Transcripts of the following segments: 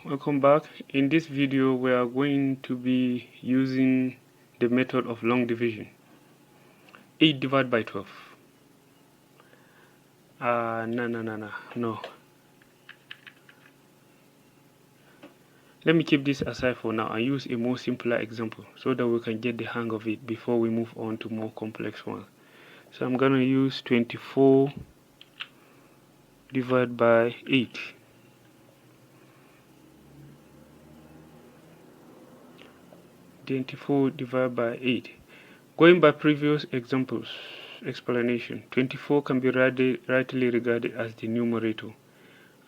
Welcome back. In this video we are going to be using the method of long division. 8 divided by 12. No. Let me keep this aside for now and use a more simpler example so that we can get the hang of it before we move on to more complex ones. So I'm gonna use 24 divided by 8. 24 divided by 8. Going by previous explanation, 24 can be rightly regarded as the numerator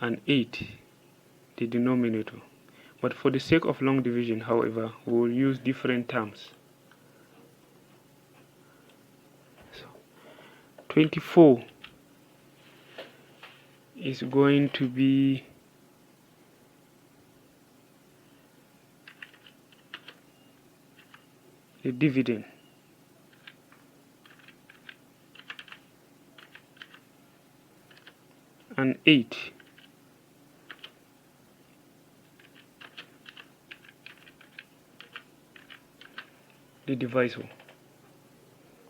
and 8 the denominator. But for the sake of long division, however, we will use different terms. So 24 is going to be the dividend. And 8 the divisor.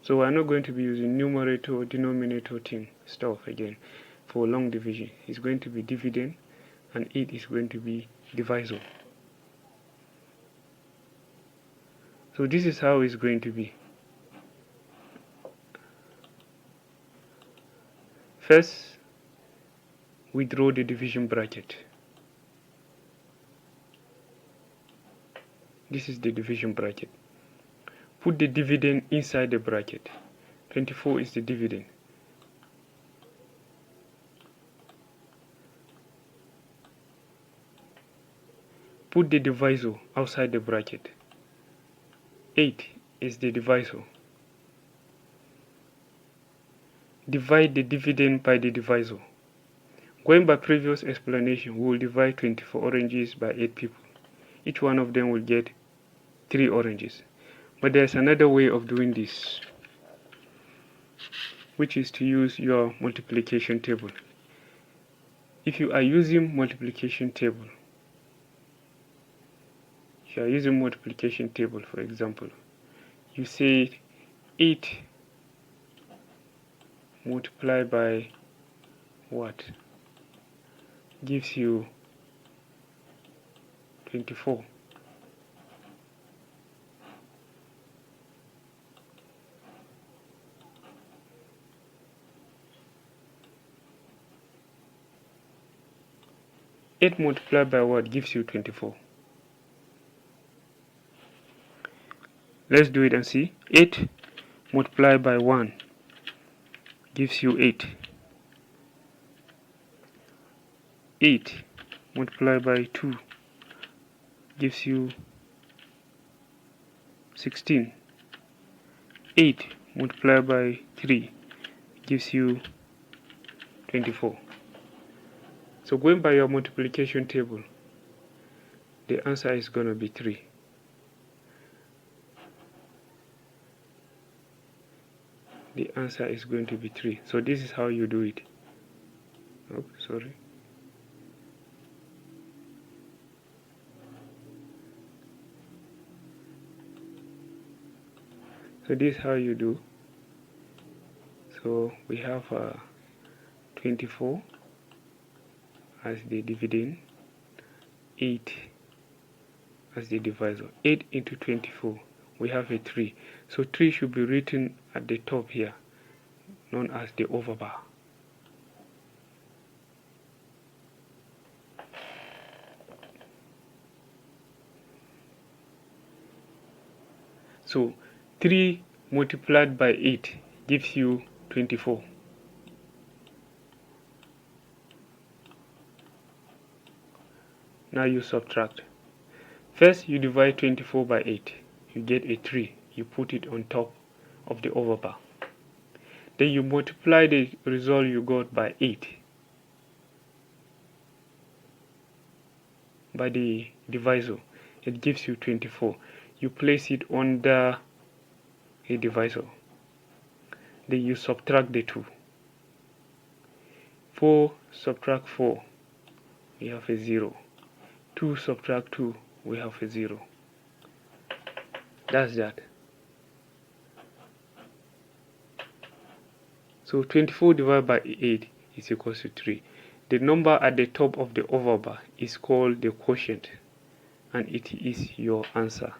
So we're not going to be using numerator or denominator stuff again for long division. It's going to be dividend and 8 is going to be divisor. So this is how it's going to be. First, we draw the division bracket. This is the division bracket. Put the dividend inside the bracket. 24 is the dividend. Put the divisor outside the bracket. 8 is the divisor. Divide the dividend by the divisor. Going by previous explanation, we will divide 24 oranges by 8 people. Each one of them will get 3 oranges. But there's another way of doing this, which is to use your multiplication table. If you are using multiplication table, for example, you say 8 multiplied by what gives you 24. Eight multiplied by what gives you 24. Let's do it and see. 8 multiplied by 1 gives you 8. 8 multiplied by 2 gives you 16. 8 multiplied by 3 gives you 24. So going by your multiplication table, the answer is going to be 3. The answer is going to be 3. So this is how you do it. Oh, sorry. So this is how you do. So we have 24 as the dividend, 8 as the divisor. 8 into 24, we have a 3. So 3 should be written at the top here, known as the overbar. So 3 multiplied by 8 gives you 24. Now you subtract. First you divide 24 by 8. You get a 3. You put it on top of the overbar. Then you multiply the result you got by 8 by the divisor. It gives you 24. You place it under a divisor. Then you subtract the 2. 4 subtract 4, we have a 0. 2 subtract 2, we have a 0. That's that. So 24 divided by 8 is equal to 3. The number at the top of the oval bar is called the quotient, and it is your answer.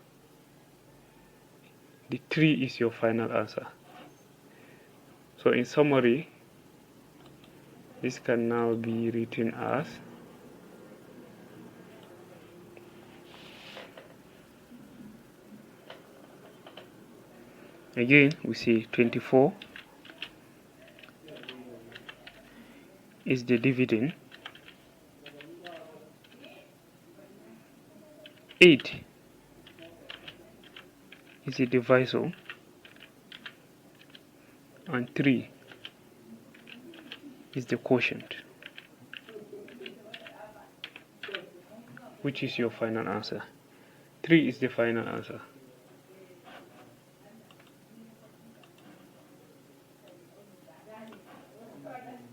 The 3 is your final answer. So in summary, this can now be written as again we say 24 is the dividend, 8 is the divisor, and 3 is the quotient, which is your final answer. 3 is the final answer.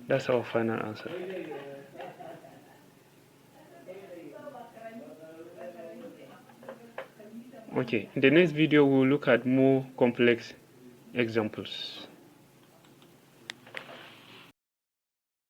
That's our final answer. Okay, in the next video we'll look at more complex examples.